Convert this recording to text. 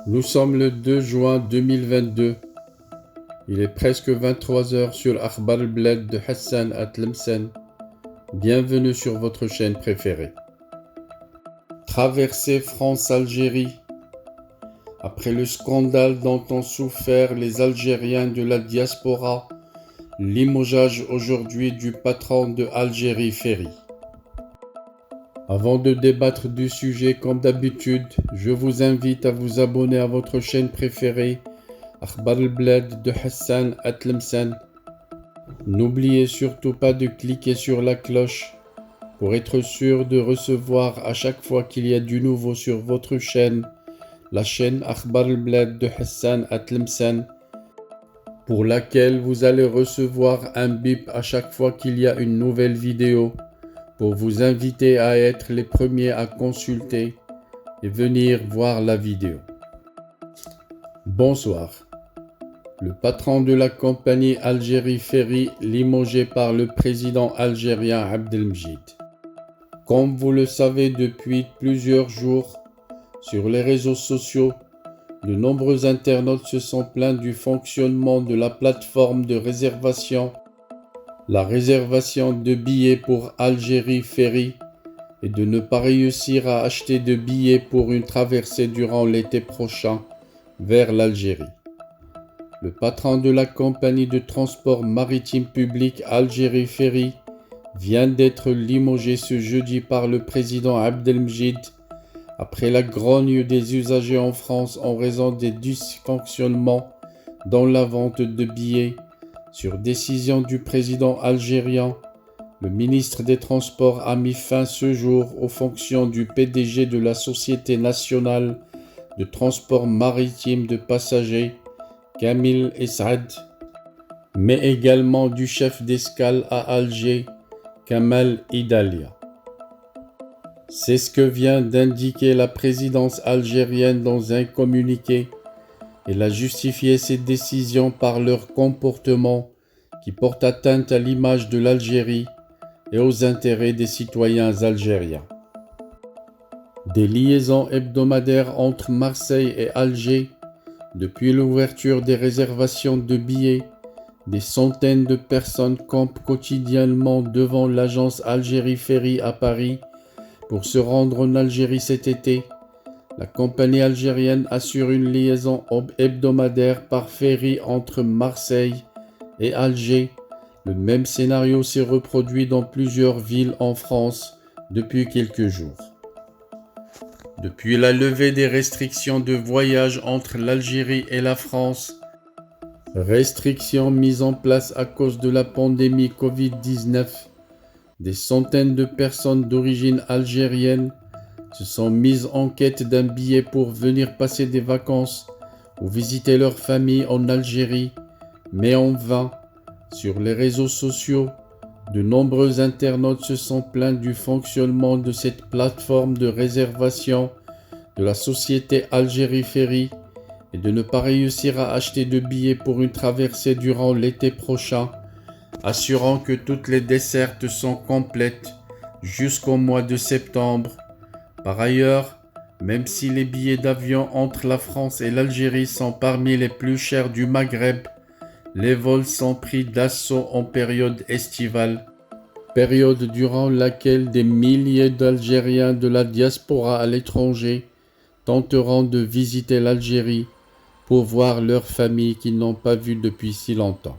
Nous sommes le 2 juin 2022. Il est presque 23 heures sur Akhbar al-Bled de Hassan à Tlemcen. Bienvenue sur votre chaîne préférée. Traversée France-Algérie. Après le scandale dont ont souffert les Algériens de la diaspora, limogeage aujourd'hui du patron de Algérie Ferry. Avant de débattre du sujet comme d'habitude, je vous invite à vous abonner à votre chaîne préférée, Akhbar al-Bled de Hassan à Tlemcen. N'oubliez surtout pas de cliquer sur la cloche pour être sûr de recevoir à chaque fois qu'il y a du nouveau sur votre chaîne, la chaîne Akhbar al-Bled de Hassan à Tlemcen, pour laquelle vous allez recevoir un bip à chaque fois qu'il y a une nouvelle vidéo, pour vous inviter à être les premiers à consulter et venir voir la vidéo. Bonsoir. Le patron de la compagnie Algérie Ferry, limogé par le président algérien Abdelmjid. Comme vous le savez depuis plusieurs jours, sur les réseaux sociaux, de nombreux internautes se sont plaints du fonctionnement de la plateforme de réservation. La réservation de billets pour Algérie Ferry et de ne pas réussir à acheter de billets pour une traversée durant l'été prochain vers l'Algérie. Le patron de la compagnie de transport maritime public Algérie Ferry vient d'être limogé ce jeudi par le président Abdelmjid après la grogne des usagers en France en raison des dysfonctionnements dans la vente de billets. Sur décision du président algérien, le ministre des Transports a mis fin ce jour aux fonctions du PDG de la Société nationale de transport maritime de passagers, Kamil Es'ad, mais également du chef d'escale à Alger, Kamal Idalia. C'est ce que vient d'indiquer la présidence algérienne dans un communiqué. Elle a justifié ces décisions par leur comportement qui porte atteinte à l'image de l'Algérie et aux intérêts des citoyens algériens. Des liaisons hebdomadaires entre Marseille et Alger, depuis l'ouverture des réservations de billets, des centaines de personnes campent quotidiennement devant l'agence Algérie Ferry à Paris pour se rendre en Algérie cet été. La compagnie algérienne assure une liaison hebdomadaire par ferry entre Marseille et Alger. Le même scénario s'est reproduit dans plusieurs villes en France depuis quelques jours. Depuis la levée des restrictions de voyage entre l'Algérie et la France, restrictions mises en place à cause de la pandémie Covid-19, des centaines de personnes d'origine algérienne se sont mises en quête d'un billet pour venir passer des vacances ou visiter leur famille en Algérie, mais en vain. Sur les réseaux sociaux, de nombreux internautes se sont plaints du fonctionnement de cette plateforme de réservation de la société Algérie Ferry et de ne pas réussir à acheter de billets pour une traversée durant l'été prochain, assurant que toutes les dessertes sont complètes jusqu'au mois de septembre. Par ailleurs, même si les billets d'avion entre la France et l'Algérie sont parmi les plus chers du Maghreb, les vols sont pris d'assaut en période estivale, période durant laquelle des milliers d'Algériens de la diaspora à l'étranger tenteront de visiter l'Algérie pour voir leurs familles qu'ils n'ont pas vues depuis si longtemps.